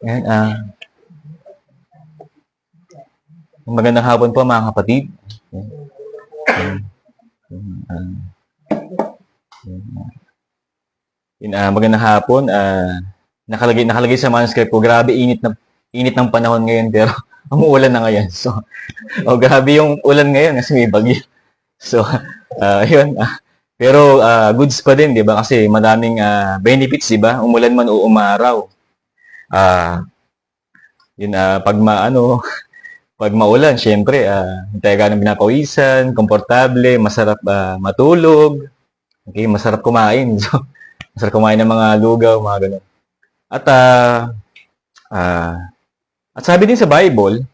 Ayan, magandang hapon po mga kapatid. Magandang hapon. Nakalagay sa manuscript ko, grabe init ng panahon ngayon pero umuulan na ngayon. So, grabe yung ulan ngayon kasi may bagyo. So, yun. Pero goods pa din, 'di ba? Kasi madaming benefits, 'di ba? Umulan man o umaraw. Pag maulan, syempre, hindi tayo ganang pinapawisan, komportable, masarap matulog, okay, masarap kumain. So, masarap kumain ng mga lugaw, mga ganun. At, at sabi din sa Bible,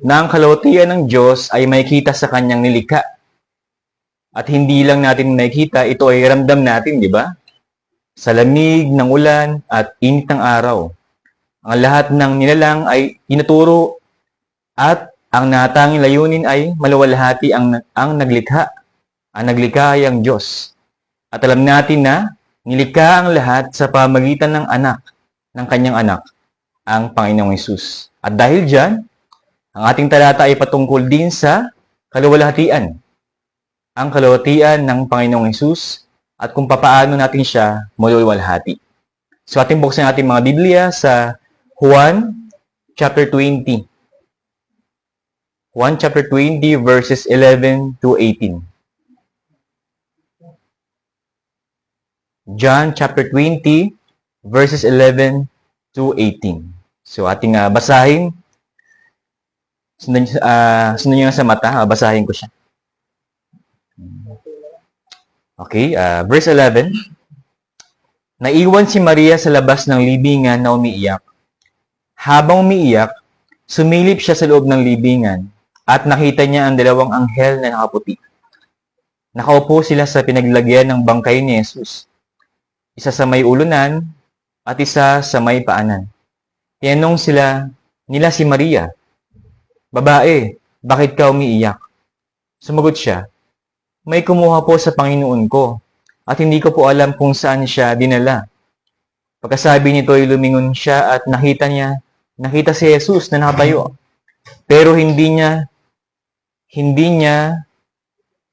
na ang kalwatian ng Diyos ay makikita sa kanyang nilikha. At hindi lang natin makikita, ito ay ramdam natin, di ba? Sa lamig ng ulan at init ng araw. Ang lahat ng nilalang ay tinuturo at ang natanging layunin ay maluwalhati ang naglikha. Ang naglikha ay ang Diyos. At alam natin na nilikha ang lahat sa pamagitan ng kanyang anak, ang Panginoong Hesus. At dahil dyan, ang ating talata ay patungkol din sa kaluwalhatian. Ang kaluwalhatian ng Panginoong Hesus at kung papaano natin siya maluwalhati. So ating buksan natin mga Biblia sa Juan chapter 20. Juan chapter 20 verses 11 to 18. John chapter 20 verses 11 to 18. So ating basahin. Sundan niyo sa mata, basahin ko siya. Okay, verse 11. Naiwan si Maria sa labas ng libingan na umiiyak. Habang umiiyak, sumilip siya sa loob ng libingan at nakita niya ang dalawang anghel na nakaputi. Nakaupo sila sa pinaglagyan ng bangkay ni Jesus. Isa sa may ulunan at isa sa may paanan. Tinanong nila si Maria, "Babae, bakit ka umiiyak?" Sumagot siya, "May kumuha po sa Panginoon ko at hindi ko po alam kung saan siya dinala." Pagkasabi nito ay lumingon siya at nakita si Jesus na nakatayo. Pero hindi niya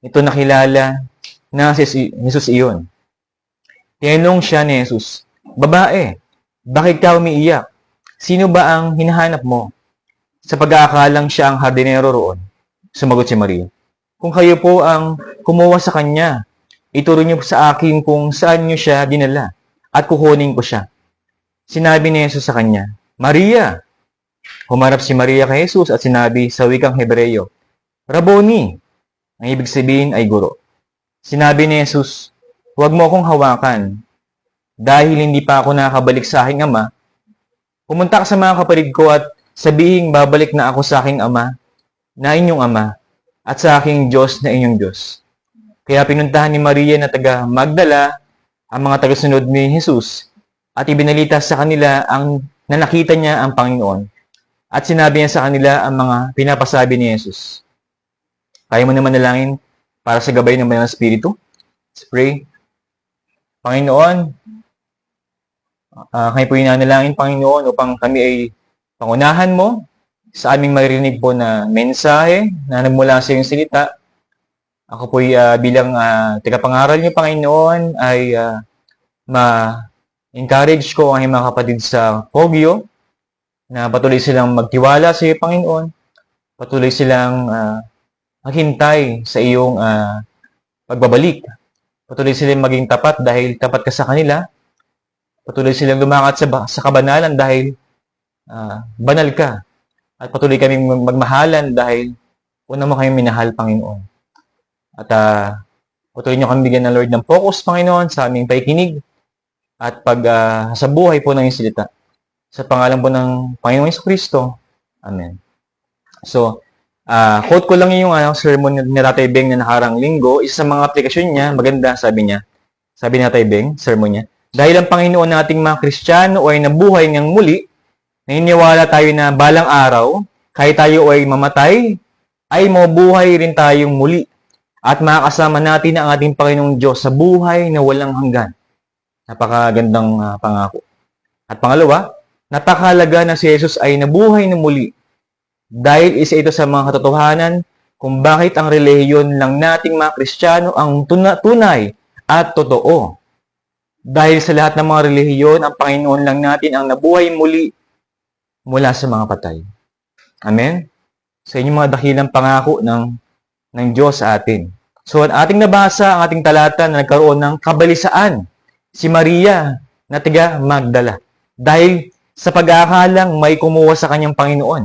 ito nakilala na si Jesus iyon. Tinanong siya ni Jesus, "Babae, bakit ka umiiyak? Sino ba ang hinahanap mo?" Sa pag-aakalang siya ang hardinero roon, sumagot si Maria, "Kung kayo po ang kumuha sa kanya, ituro niyo sa akin kung saan niyo siya dinala at kukunin ko siya." Sinabi ni Jesus sa kanya, "Maria!" Humarap si Maria kay Jesus at sinabi sa wikang Hebreyo, "Rabboni!" Ang ibig sabihin ay guro. Sinabi ni Jesus, "Huwag mo akong hawakan. Dahil hindi pa ako nakakabalik sa aking ama, pumunta ka sa mga kapatid ko at sabihing babalik na ako sa aking ama, na inyong ama, at sa aking Diyos na inyong Diyos." Kaya pinuntahan ni Maria na taga Magdala ang mga tagasunod ni Jesus at ibinalita sa kanila na nakita niya ang Panginoon. At sinabi niya sa kanila ang mga pinapasabi ni Jesus. Kaya mo naman nalangin para sa gabay ng Banal na Espiritu? Let's pray. Panginoon, kayo po inanalangin, Panginoon, upang kami ay pangunahan mo sa aming marinig po na mensahe na nagmula sa iyong salita. Ako po bilang tagapangaral niyo, Panginoon, ay ma-encourage ko ang aking mga kapatid sa Kogyo na patuloy silang magtiwala sa iyo, Panginoon. Patuloy silang maghintay sa iyong pagbabalik. Patuloy silang maging tapat dahil tapat ka sa kanila. Patuloy silang lumangat sa kabanalan dahil banal ka. At patuloy kaming magmahalan dahil una mo kayong minahal, Panginoon. At patuloy niyo kami bigyan ng Lord ng focus, Panginoon, sa aming paikinig at sa buhay po ng iyong salita. Sa pangalan po ng Panginoong Jesucristo. Amen. So, quote ko lang yung sermon ni Tatay Beng na nakarang linggo. Isa sa mga aplikasyon niya, maganda, sabi ni Tatay Beng, sermon niya. Dahil ang Panginoon nating mga Kristiyano ay nabuhay ng muli, naniniwala tayo na balang araw, kahit tayo ay mamatay, ay mabuhay rin tayong muli. At makakasama natin ang ating Panginoong Diyos sa buhay na walang hanggan. Napakagandang pangako. At pangalawa, Napakahalaga na si Jesus ay nabuhay na muli dahil isa ito sa mga katotohanan kung bakit ang relihiyon lang nating mga Kristiyano ang tunay at totoo. Dahil sa lahat ng mga relihiyon, ang Panginoon lang natin ang nabuhay muli mula sa mga patay. Amen? Sa inyong mga dakilang pangako ng Diyos sa atin. So, ating nabasa ang ating talata na nagkaroon ng kabalisaan si Maria na tiga Magdala. Dahil sa pag-aakalang may kumuha sa kanyang Panginoon.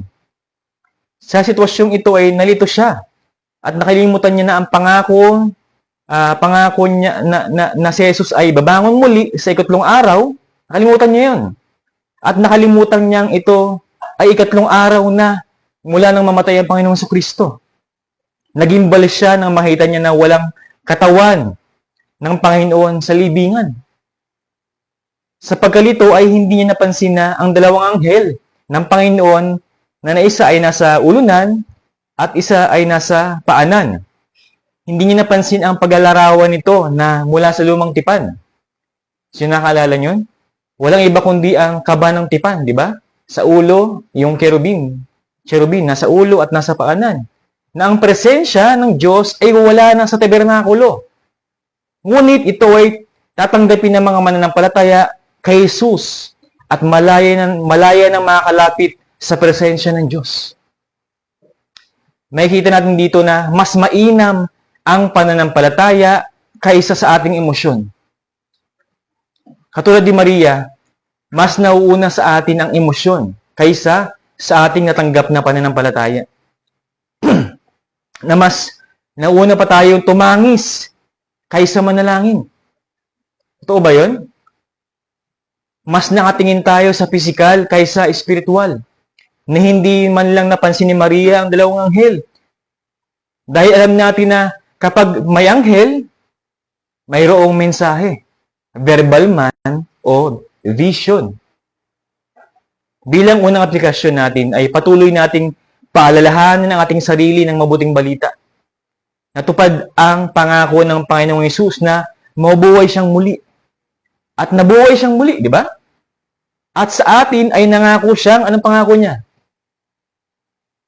Sa sitwasyong ito ay nalito siya at nakalimutan niya na ang pangako niya na si Jesus ay babangon muli sa ikatlong araw. Nakalimutan niya yun. At nakalimutan niyang ito ay ikatlong araw na mula nang mamatay ang Panginoong Kristo. Nagimbal siya nang makita niya na walang katawan ng Panginoon sa libingan. Sa pagkalito ay hindi niya napansin na ang dalawang anghel ng Panginoon na isa ay nasa ulunan at isa ay nasa paanan. Hindi niya napansin ang paglalarawan nito na mula sa lumang tipan. Sino nakaalala niyon? Walang iba kundi ang kaba ng tipan, di ba? Sa ulo, yung cherubim nasa ulo at nasa paanan. Na ang presensya ng Diyos ay wala na sa tabernakulo. Ngunit ito ay tatanggapin ng mga mananampalataya kay Jesus at malaya ng makakalapit sa presensya ng Diyos. Makikita natin dito na mas mainam ang pananampalataya kaysa sa ating emosyon. Katulad ni Maria, mas nauuna sa atin ang emosyon kaysa sa ating natanggap na pananampalataya. Na mas nauna pa tayong tumangis kaysa manalangin. Totoo ba yun? Mas nakatingin tayo sa pisikal kaysa espiritual. Na hindi man lang napansin ni Maria ang dalawang anghel. Dahil alam natin na kapag may anghel, mayroong mensahe. Verbal man o vision. Bilang unang aplikasyon natin ay patuloy nating paalalahanan ang ating sarili ng mabuting balita. Natupad ang pangako ng Panginoong Hesus na mabuhay siyang muli. At nabuhay siyang muli, di ba? At sa atin ay nangako siyang, anong pangako niya?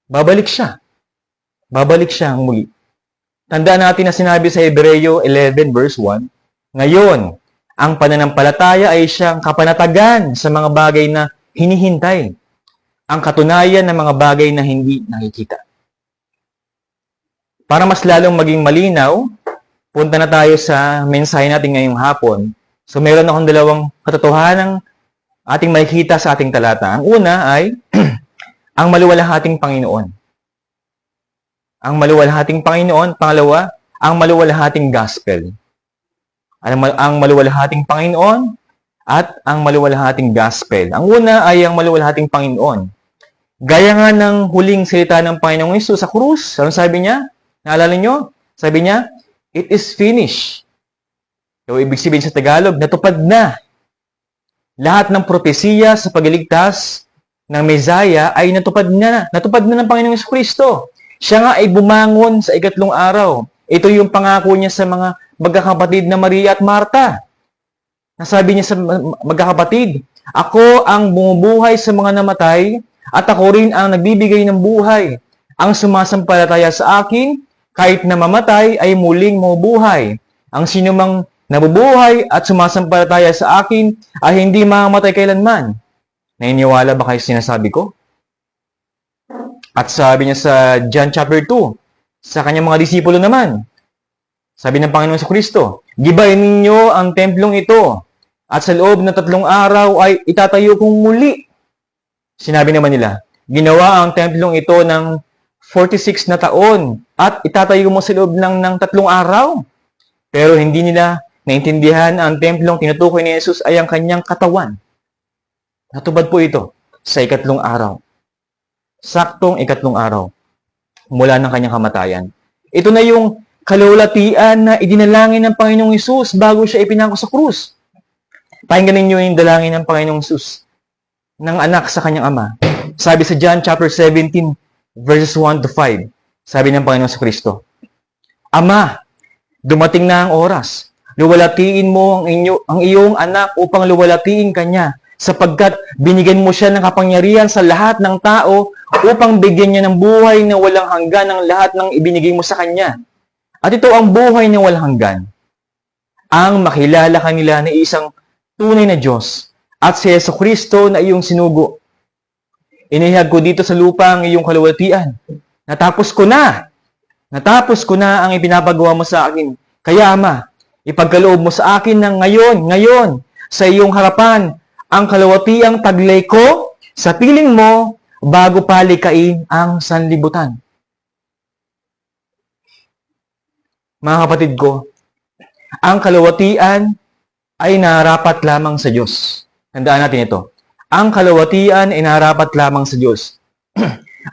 Babalik siya. Babalik siyang muli. Tandaan natin na sinabi sa Hebreo 11 verse 1, ngayon, ang pananampalataya ay siyang kapanatagan sa mga bagay na hinihintay. Ang katunayan ng mga bagay na hindi nakikita. Para mas lalong maging malinaw, punta na tayo sa mensahe natin ngayong hapon. So, meron akong dalawang katotohanang ating makikita sa ating talata. Ang una ay ang maluwalhating Panginoon. Ang maluwalhating Panginoon. Pangalawa, ang maluwalhating gospel. Ang maluwalhating Panginoon at ang maluwalhating gospel. Ang una ay ang maluwalhating Panginoon. Gaya nga ng huling salita ng Panginoong Hesus sa krus, ano sabi niya? Naalala niyo? Sabi niya, it is finished. So, ibig sabihin sa Tagalog, natupad na. Lahat ng propesiya sa pagliligtas ng Mesiah ay natupad na. Natupad na ng Panginoong Kristo. Siya nga ay bumangon sa ikatlong araw. Ito yung pangako niya sa mga magkakapatid na Maria at Marta. Nasabi niya sa magkakapatid, ako ang bumubuhay sa mga namatay at ako rin ang nagbibigay ng buhay. Ang sumasampalataya sa akin, kahit na mamatay, ay muling mabubuhay. Ang sinumang nabubuhay at sumasampalataya sa akin ay hindi mamamatay kailanman. Naniniwala ba kayo sinasabi ko? At sabi niya sa John chapter 2, sa kanyang mga disipulo naman, sabi ng Panginoon sa Kristo, gibayin ninyo ang templong ito at sa loob ng 3 araw ay itatayo kong muli. Sinabi naman nila, ginawa ang templong ito ng 46 na taon at itatayo mo sa loob lang ng 3 araw. Pero hindi nila naintindihan ang templong tinutukoy ni Jesus ay ang kanyang katawan. Natupad po ito sa 2 araw. Saktong 2 araw mula ng kanyang kamatayan. Ito na yung kalulatian na idinalangin ng Panginoong Hesus bago siya ipinako sa krus. Pakinggan ninyo yung dalangin ng Panginoong Hesus ng anak sa kanyang ama. Sabi sa John chapter 17 verses 1 to 5. Sabi ng Panginoon sa Kristo, Ama, dumating na ang oras. Luwalatiin mo ang iyong anak upang luwalatiin kanya sapagkat binigyan mo siya ng kapangyarihan sa lahat ng tao upang bigyan niya ng buhay na walang hanggan ang lahat ng ibinigay mo sa kanya. At ito ang buhay na walang hanggan, ang makilala kanila na isang tunay na Diyos at si Jesucristo na iyong sinugo. Inihag ko dito sa lupa ang iyong kaluwalhatian. Natapos ko na ang ipinapagawa mo sa akin. Kaya Ama, ipagkaloob mo sa akin ng ngayon, sa iyong harapan, ang kaluwalhatiang taglay ko sa piling mo bago palikain ang sanlibutan. Mga kapatid ko, ang kaluwalhatian ay nararapat lamang sa Diyos. Tandaan natin ito. Ang kaluwalhatian ay nararapat lamang sa Diyos.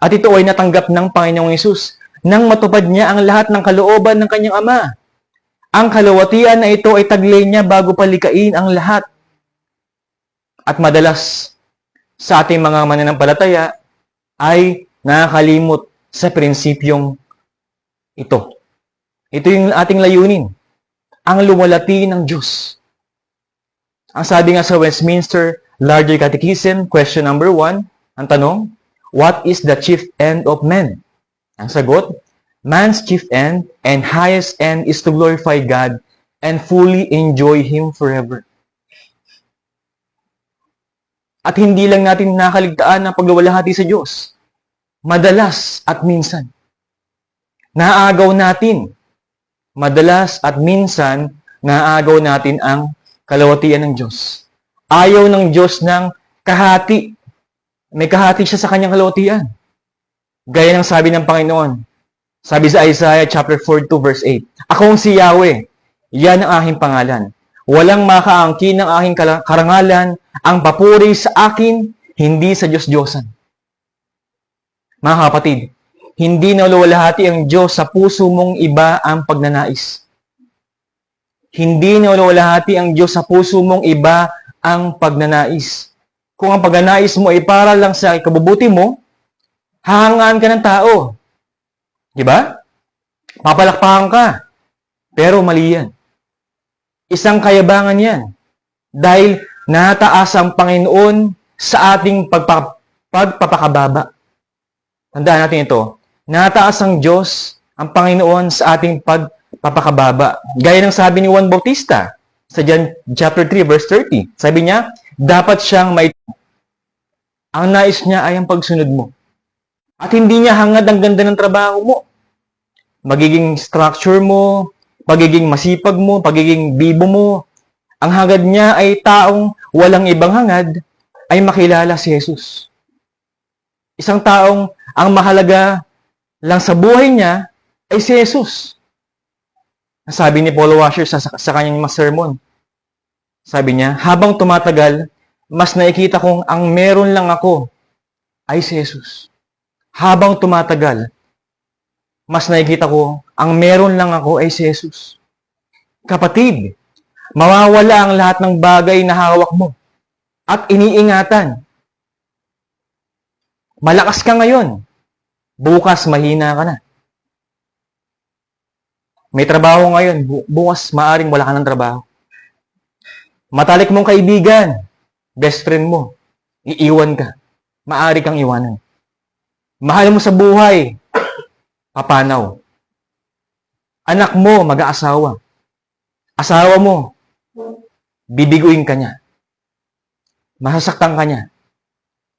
At ito ay natanggap ng Panginoong Hesus nang matupad niya ang lahat ng kalooban ng kanyang Ama. Ang kaluwalhatian na ito ay taglay niya bago palikain ang lahat. At madalas sa ating mga mananampalataya ay nakakalimot sa prinsipyong ito. Ito yung ating layunin, ang luwalhati ng Diyos. Ang sabi nga sa Westminster Larger Catechism, question number 1, ang tanong, what is the chief end of man? Ang sagot, man's chief end and highest end is to glorify God and fully enjoy Him forever. At hindi lang natin nakaligtaan ang pagluwalhati sa Diyos. Madalas at minsan, madalas at minsan, naaagaw natin ang kaluwalhatian ng Diyos. Ayaw ng Diyos ng kahati. May kahati siya sa kanyang kaluwalhatian. Gaya ng sabi ng Panginoon. Sabi sa Isaiah chapter 42 verse 8, Akong si Yahweh, yan ang aking pangalan. Walang makaangkin ng aking karangalan, ang papuri sa akin, hindi sa Diyos-Diyosan. Mga kapatid, hindi naluwalhati ang Diyos sa puso mong iba ang pagnanais. Hindi naluwalhati ang Diyos sa puso mong iba ang pagnanais. Kung ang pagnanais mo ay para lang sa ikabubuti mo, hahangaan ka ng tao. Diba? Papalakpakan ka. Pero mali yan. Isang kayabangan yan. Dahil nataas ang Panginoon sa ating pagpapakababa. Tandaan natin ito. Nataas ang Diyos, ang Panginoon sa ating pagpapakababa. Gaya ng sabi ni Juan Bautista sa John chapter 3 verse 30. Sabi niya, dapat siyang ang nais niya ay ang pagsunod mo. At hindi niya hangad ang ganda ng trabaho mo. Magiging structure mo, pagiging masipag mo, pagiging bibo mo. Ang hangad niya ay taong walang ibang hangad ay makilala si Jesus. Isang taong ang mahalaga lang sa buhay niya ay si Jesus. Sabi ni Paul Washer sa kanyang mga sermon. Sabi niya, habang tumatagal, mas nakikita kong ang meron lang ako ay si Jesus. Habang tumatagal, mas nakikita ko ang meron lang ako ay si Jesus. Kapatid, mawawala ang lahat ng bagay na hawak mo at iniingatan. Malakas ka ngayon, bukas mahina ka na. May trabaho ngayon, bukas maaring wala ka ng trabaho. Matalik mong kaibigan, best friend mo, iiwan ka. Maari kang iwanan. Mahal mo sa buhay, papanaw. Anak mo, mag-aasawa. Asawa mo, bibiguin ka niya. Masasaktan ka niya.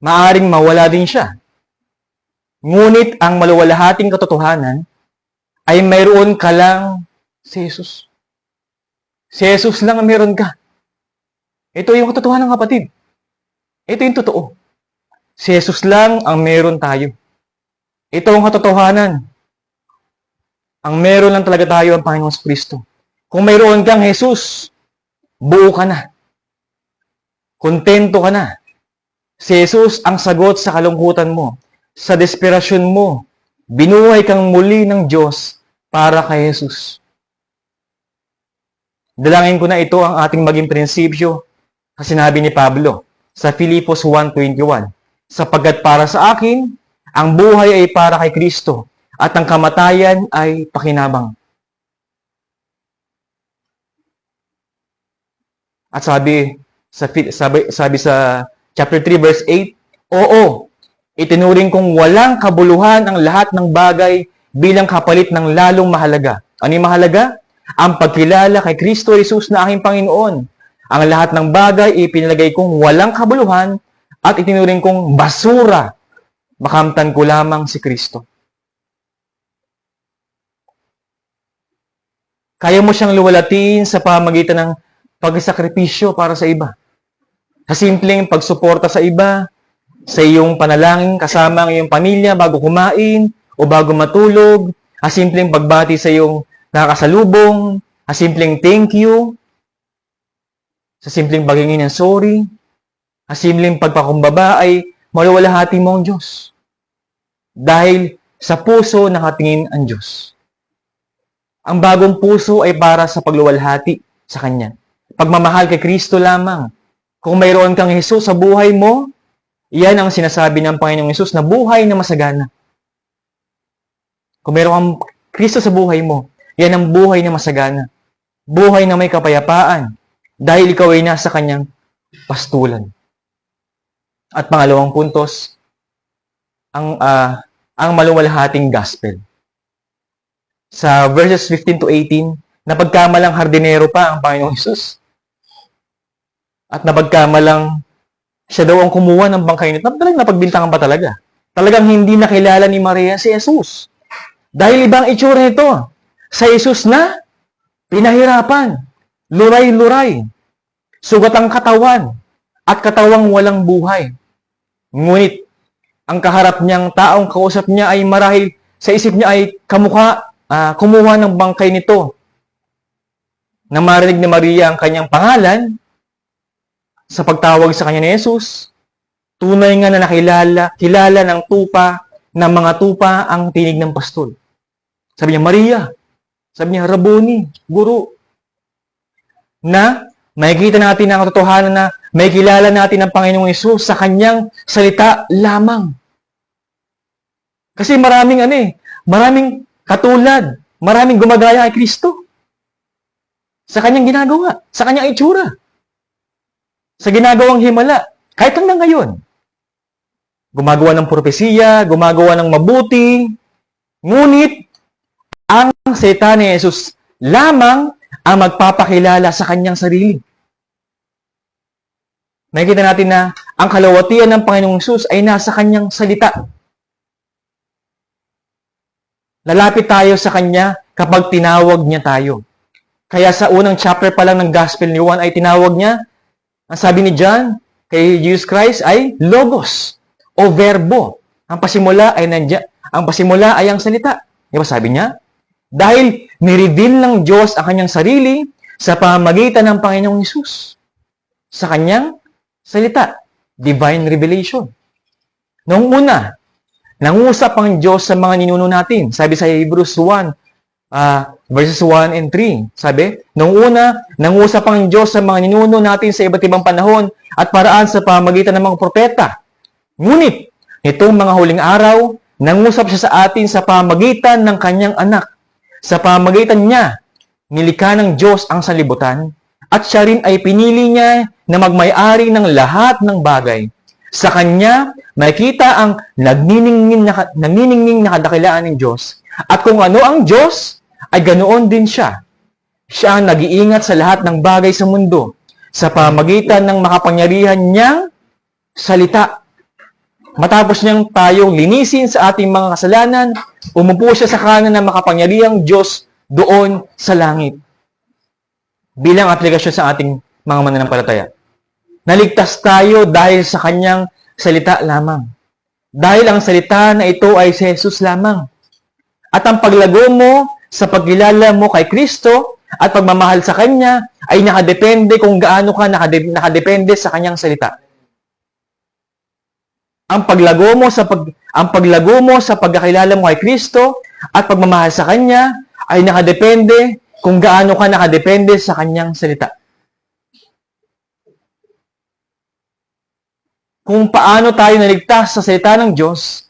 Maaring mawala din siya. Ngunit ang maluwalhating katotohanan ay mayroon ka lang si Jesus. Si Jesus lang ang meron ka. Ito yung katotohanan, kapatid. Ito yung totoo. Si Jesus lang ang meron tayo. Ito ang katotohanan. Ang meron lang talaga tayo ang Panginoong Kristo. Kung mayroon kang Jesus, buo ka na. Kontento ka na. Si Jesus ang sagot sa kalungkutan mo, sa desperasyon mo. Binuhay kang muli ng Diyos para kay Jesus. Dalangin ko na ito ang ating maging prinsipyo sa sinabi ni Pablo sa Filipos 1:21. Sapagkat para sa akin, ang buhay ay para kay Kristo at ang kamatayan ay pakinabang. At sabi Sabi sa chapter 3 verse 8, oo, itinuring kong walang kabuluhan ang lahat ng bagay bilang kapalit ng lalong mahalaga. Ano yung mahalaga? Ang pagkilala kay Kristo Jesus na aking Panginoon. Ang lahat ng bagay ipinalagay kong walang kabuluhan at itinuring kong basura. Makamtan ko lamang si Kristo. Kaya mo siyang luwalatin sa pamamagitan ng pagsakripisyo para sa iba. Sa simpleng pagsuporta sa iba, sa iyong panalangin kasama ang iyong pamilya bago kumain o bago matulog, sa simpleng pagbati sa iyong nakakasalubong, sa simpleng thank you, sa simpleng paghingi ng sorry, sa simpleng pagpakumbaba ay maluwalhati mo ang Diyos. Dahil sa puso nakatingin ang Diyos. Ang bagong puso ay para sa pagluwalhati sa Kanya. Pagmamahal kay Kristo lamang. Kung mayroon kang Jesus sa buhay mo, iyan ang sinasabi ng Panginoong Jesus na buhay na masagana. Kung mayroon kang Kristo sa buhay mo, yan ang buhay na masagana. Buhay na may kapayapaan. Dahil ikaw ay nasa Kanyang pastulan. At pangalawang puntos, ang maluwalhating gospel. Sa verses 15 to 18, napagkamalang hardinero pa ang Panginoong Jesus. At napagkamalang siya daw ang kumuha ng bangkay nito. Talagang napagbintangan pa talaga. Talagang hindi nakilala ni Maria si Jesus. Dahil ibang itsura nito. Sa Jesus na pinahirapan, luray-luray, sugat ang katawan, at katawang walang buhay. Ngunit, ang kaharap niyang taong kausap niya ay marahil sa isip niya ay kumuha ng bangkay nito. Nang marinig ni Maria ang kanyang pangalan, sa pagtawag sa kanya ni Jesus, tunay nga na kilala ng mga tupa ang tinig ng pastol. Sabi niya, Maria. Sabi niya, Rabboni, Guro. Na makikita natin ang katotohanan na may kilala natin ang Panginoong Jesus sa kanyang salita lamang. Kasi maraming katulad, maraming gumagaya kay Kristo. Sa kanyang ginagawa, sa kanyang itsura. Sa ginagawang himala, kahit hanggang ngayon. Gumagawa ng propesiya, gumagawa ng mabuti, ngunit ang salita ni Jesus lamang ang magpapakilala sa kanyang sarili. Makikita natin na ang kalawatian ng Panginoong Jesus ay nasa kanyang salita. Lalapit tayo sa Kanya kapag tinawag niya tayo. Kaya sa unang chapter pa lang ng Gospel ni Juan ay tinawag niya, ang sabi ni John kay Jesus Christ ay Logos o Verbo. Ang pasimula ay ang salita. Di ba sabi niya? Dahil nireveal ng Diyos ang kanyang sarili sa pamamagitan ng Panginoong Hesus. Sa kanyang salita. Divine revelation. Noong una, nangusap ang Diyos sa mga ninuno natin. Sabi sa Hebrews 1, verses 1 and 3. Sabi, noong una, nangusap ang Diyos sa mga ninuno natin sa iba't ibang panahon at paraan sa pamamagitan ng mga propeta. Ngunit, nitong mga huling araw, nangusap siya sa atin sa pamamagitan ng kanyang anak. Sa pamamagitan niya, nilikha ng Diyos ang sanlibutan at siya rin ay pinili niya na magmay-ari ng lahat ng bagay. Sa Kanya, makikita ang nagniningning na kadakilaan ng Diyos. At kung ano ang Diyos, ay ganoon din siya. Siya ang nag-iingat sa lahat ng bagay sa mundo sa pamamagitan ng makapangyarihan niyang salita. Matapos niyang tayong linisin sa ating mga kasalanan, umupo siya sa kanan ng makapangyarihang Diyos doon sa langit. Bilang aplikasyon sa ating mga mananampalataya. Naligtas tayo dahil sa kanyang salita lamang. Dahil ang salita na ito ay si Jesus lamang. At ang paglago mo sa pagkilala mo kay Kristo at pagmamahal sa Kanya ay nakadepende kung gaano ka nakadepende sa Kanyang salita. Ang paglago mo sa pagkakilala mo kay Kristo at pagmamahal sa Kanya ay nakadepende kung gaano ka nakadepende sa Kanyang salita. Kung paano tayo naligtas sa salita ng Diyos,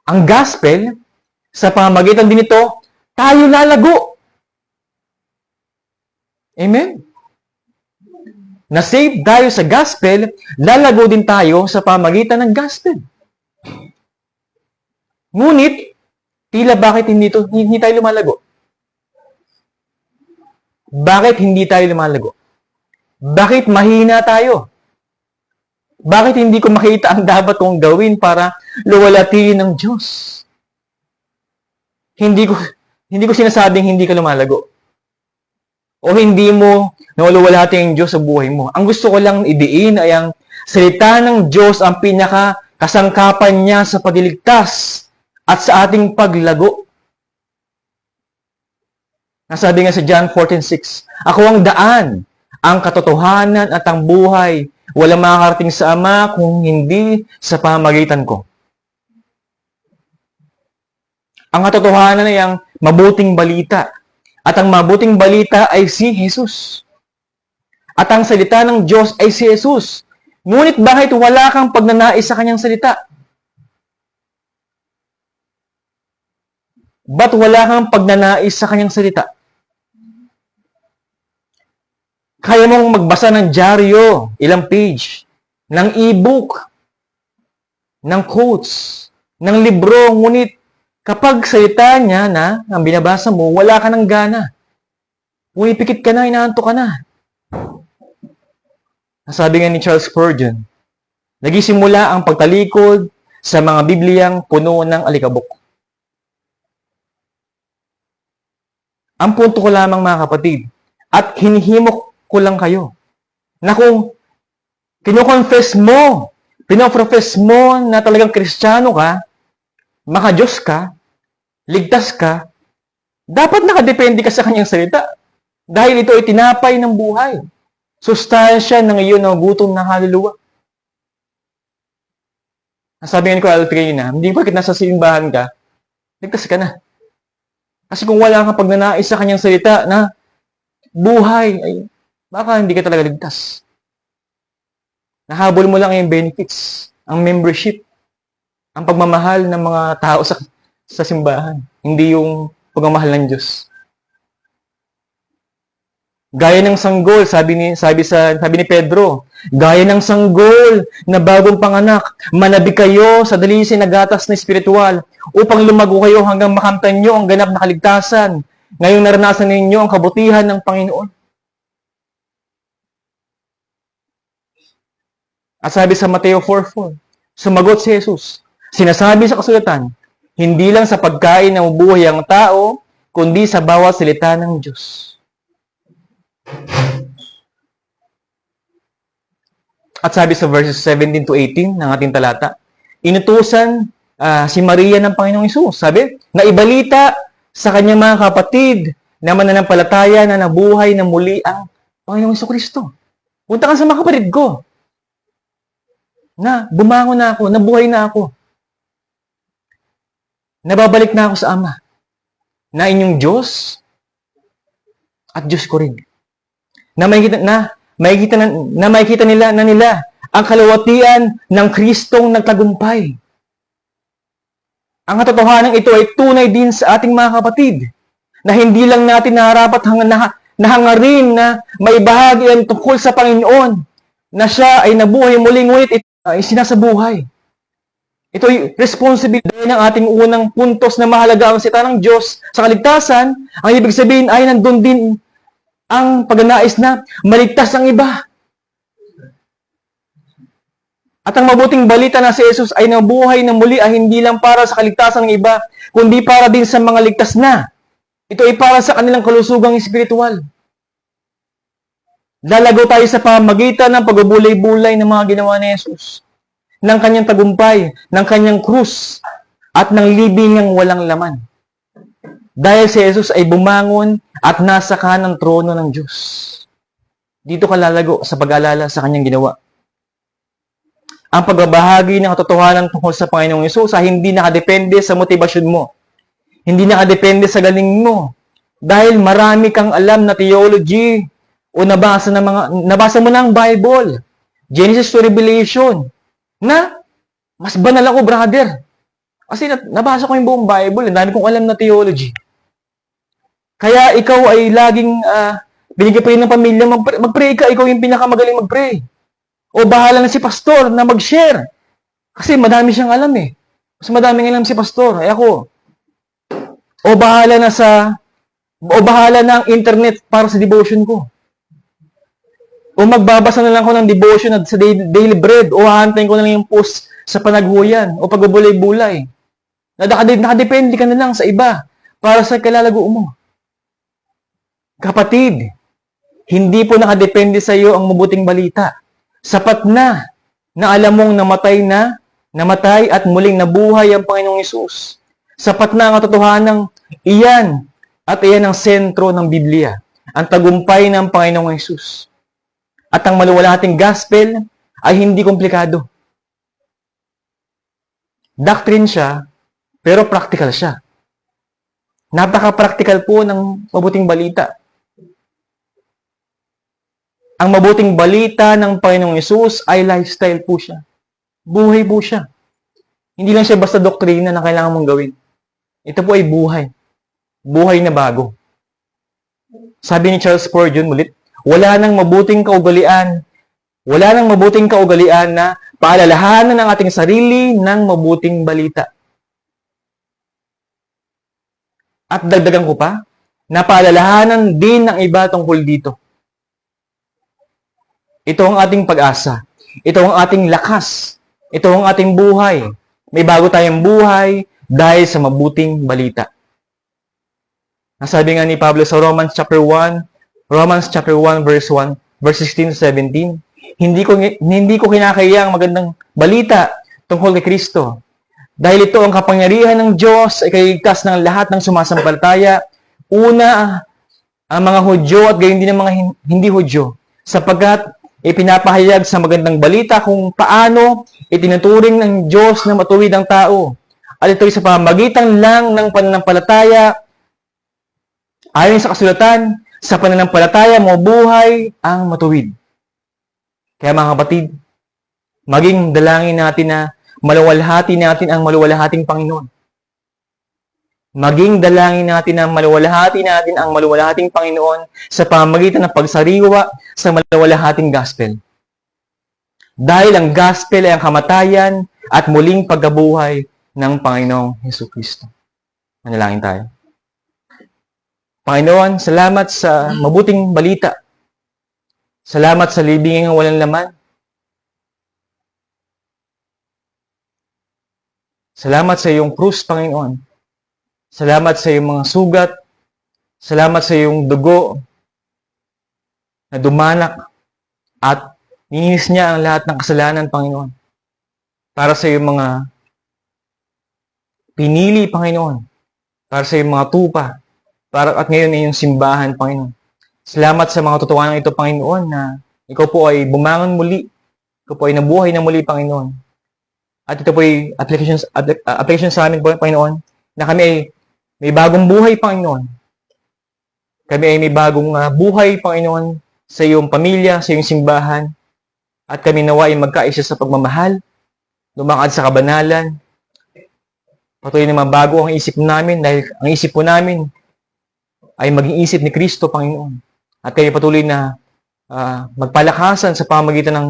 ang gospel, sa pamamagitan din ito, tayo lalago. Amen? na save tayo sa gospel, lalago din tayo sa pamagitan ng gospel. Ngunit, tila bakit hindi tayo lumalago? Bakit hindi tayo lumalago? Bakit mahina tayo? Bakit hindi ko makita ang dapat kong gawin para luwalhatiin ng Diyos? Hindi ko sinasabing hindi ka lumalago. O hindi mo naluwalhati ang Diyos sa buhay mo. Ang gusto ko lang idiin ay ang salita ng Diyos ang pinaka-kasangkapan niya sa pagliligtas at sa ating paglago. Nasabi nga sa John 14:6, ako ang daan, ang katotohanan at ang buhay. Walang makakarating sa Ama kung hindi sa pamamagitan ko. Ang katotohanan ay ang mabuting balita. At ang mabuting balita ay si Jesus. At ang salita ng Diyos ay si Jesus. Ngunit bakit wala kang pagnanais sa kanyang salita? Ba't wala kang pagnanais sa kanyang salita? Kaya mong magbasa ng dyaryo, ilang page, ng e-book, ng quotes, ng libro, ngunit kapag salita niya na, ang binabasa mo, wala ka ng gana. Pumipikit ka na, inaantok ka na. Sabi nga ni Charles Spurgeon, nagsisimula ang pagtalikod sa mga Bibliyang puno ng alikabok. Ang punto ko lamang mga kapatid, at hinihimok ko lang kayo, na kung kino-confess mo, pinoprofess mo na talagang Kristiyano ka, maka-Diyos ka, ligtas ka, dapat nakadepende ka sa kanyang salita. Dahil ito ay tinapay ng buhay. Sustansya ng iyon na gutom ng kaluluwa. Sabi nga ni Kuya Alfred na, hindi bakit nasa simbahan ka, ligtas ka na. Kasi kung wala kang pagnanais sa kanyang salita na buhay, ay baka hindi ka talaga ligtas. Nahabol mo lang yung benefits, ang membership, ang pagmamahal ng mga tao sa simbahan, hindi yung pagmamahal ng Diyos. Gaya ng sanggol, sabi ni Pedro, gaya ng sanggol na bagong panganak, manabi kayo sa dalisin na gatas na espiritual upang lumago kayo hanggang makamtan nyo ang ganap na kaligtasan. Ngayong naranasan ninyo ang kabutihan ng Panginoon. At sabi sa Mateo 4:4, sumagot si Jesus, sinasabi sa kasulatan, hindi lang sa pagkain na mabuhay ang tao, kundi sa bawat salita ng Diyos. At sabi sa verses 17 to 18 ng ating talata, inutusan si Maria ng Panginoong Hesus. Sabi, na ibalita sa kanyang mga kapatid na mananampalataya na nabuhay na muli ang Panginoong Hesukristo. Punta ka sa mga kapatid ko. Na bumangon na ako, nabuhay na ako. Nababalik na ako sa Ama. Na inyong Diyos at Diyos ko rin. Na makikita nila ang kalawatian ng Kristong nagtagumpay. Ang katotohanan ito ay tunay din sa ating mga kapatid na hindi lang natin naharapat nahangarin na may bahagi ang tungkol sa Panginoon na siya ay nabuhay muli, ngunit ito ay sinasabuhay. Ito ay responsibilidad ng ating unang puntos na mahalaga ang salita ng Diyos sa kaligtasan. Ang ibig sabihin ay nandun din ang pagnanais na maligtas ang iba. At ang mabuting balita na si Jesus ay nabuhay na muli ay hindi lang para sa kaligtasan ng iba, kundi para din sa mga ligtas na. Ito ay para sa kanilang kalusugang espiritual. Lalago tayo sa pamagitan ng pagbubulay-bulay ng mga ginawa ni Jesus, ng kanyang tagumpay, ng kanyang krus, at ng libingang walang laman. Dahil si Jesus ay bumangon at nasa kanang trono ng Diyos. Dito ka lalago sa pag-alala sa kanyang ginawa. Ang pagbabahagi ng katotohanan tungkol sa Panginoong Hesus ay hindi nakadepende sa motibasyon mo. Hindi nakadepende sa galing mo. Dahil marami kang alam na theology o nabasa mo na ang Bible. Genesis to Revelation. Na, mas banal ako, brother. Kasi nabasa ko yung buong Bible. Ang dami kong alam na theology. Kaya ikaw ay laging Binigyan pa rin ng pamilya, mag-pray ka, ikaw yung pinakamagaling mag-pray. O bahala na si pastor na mag-share. Kasi madami siyang alam eh. Mas madaming alam si pastor. Eh ako, o bahala na ang internet para sa devotion ko. O magbabasa na lang ako ng devotion sa daily bread. O hahantayin ko na lang yung post sa panaghuyan. O pagbubulay-bulay. Nakadepende ka na lang sa iba para sa kalalago mo. Kapatid, hindi po nakadepende sa iyo ang mabuting balita. Sapat na alam mong namatay at muling nabuhay ang Panginoong Hesus. Sapat na ang katotohanang iyan at iyan ang sentro ng Biblia, ang tagumpay ng Panginoong Hesus. At ang maluwalhating gospel ay hindi komplikado. Doctrine siya, pero practical siya. Napaka-practical po ng mabuting balita. Ang mabuting balita ng Panginoong Hesus ay lifestyle po siya. Buhay po siya. Hindi lang siya basta doktrina na kailangan mong gawin. Ito po ay buhay. Buhay na bago. Sabi ni Charles Spurgeon ulit, wala nang mabuting kaugalian na paalalahanan ng ating sarili ng mabuting balita. At dagdagan ko pa, na paalalahanan din ng iba tungkol dito. Ito ang ating pag-asa. Ito ang ating lakas. Ito ang ating buhay. May bago tayong buhay dahil sa mabuting balita. Nasabi nga ni Pablo sa Romans chapter 1 verse 16 to 17, hindi ko kinakaya ang magandang balita tungkol kay Kristo. Dahil ito ang kapangyarihan ng Diyos ay kaligtas ng lahat ng sumasampalataya. Una, ang mga Hudyo at gayon din ang mga hindi Hudyo. Sapagkat ipinapahayag sa magandang balita kung paano itinuturing ng Diyos na matuwid ang tao. At ito'y sa pamamagitan lang ng pananampalataya. Ayon sa kasulatan, sa pananampalataya mo buhay ang matuwid. Kaya mga kapatid, maging dalangin natin na maluwalhati natin ang maluwalhating Panginoon. Maging dalangin natin na maluwalhati natin ang maluwalhating Panginoon sa pamamagitan ng pagsariwa sa maluwalhating gospel. Dahil ang gospel ay ang kamatayan at muling pagkabuhay ng Panginoong Hesukristo. Manalangin tayo. Panginoon, salamat sa mabuting balita. Salamat sa libingang walang laman. Salamat sa iyong krus, Panginoon. Salamat sa iyong mga sugat. Salamat sa iyong dugo na dumanak at nininis niya ang lahat ng kasalanan, Panginoon. Para sa iyong mga pinili, Panginoon. Para sa iyong mga tupa. At ngayon ay iyong simbahan, Panginoon. Salamat sa mga totohanan ito, Panginoon, na ikaw po ay bumangon muli. Ikaw po ay nabuhay na muli, Panginoon. At ito po ay application sa amin, Panginoon, na kami ay may bagong buhay, Panginoon. Kami ay may bagong buhay, Panginoon, sa iyong pamilya, sa iyong simbahan. At kami nawa ay magkaisa sa pagmamahal, lumakad sa kabanalan. Patuloy na mabago ang isip namin dahil ang isip po namin ay maging isip ni Kristo, Panginoon. At kayo patuloy na magpalakasan sa pamamagitan ng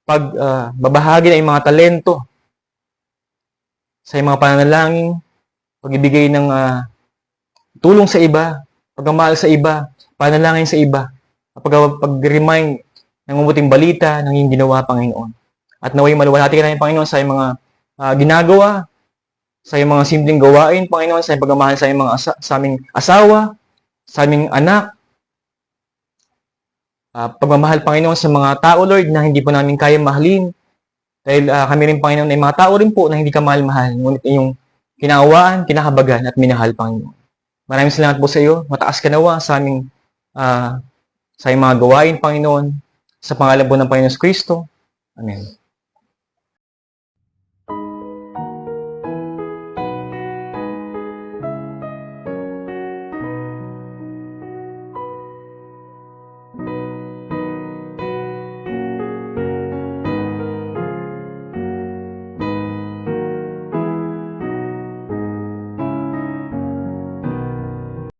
pagbabahagi ng mga talento sa mga pananalangin, pagbibigay ng tulong sa iba, pagmamahal sa iba, panalangin sa iba, pag-remind ng mabuting balita ng iyong ginawa, Panginoon. At naway maluwalhati ka namin, Panginoon, sa iyong mga ginagawa, sa iyong mga simpleng gawain, Panginoon, sa iyong pagmamahal sa iyong sa aming asawa, sa aming anak, pagmamahal, Panginoon, sa mga tao, Lord, na hindi po namin kaya mahalin. Dahil kami rin, Panginoon, ay mga tao rin po na hindi ka mahal-mahal. Ngunit iyong kinawaan, kinakabagan, at minahal, Panginoon. Maraming salamat po sa iyo. Mataas ka nawa sa aming sa iyong mga gawain, Panginoon. Sa pangalan po ng Panginoon Kristo. Amen.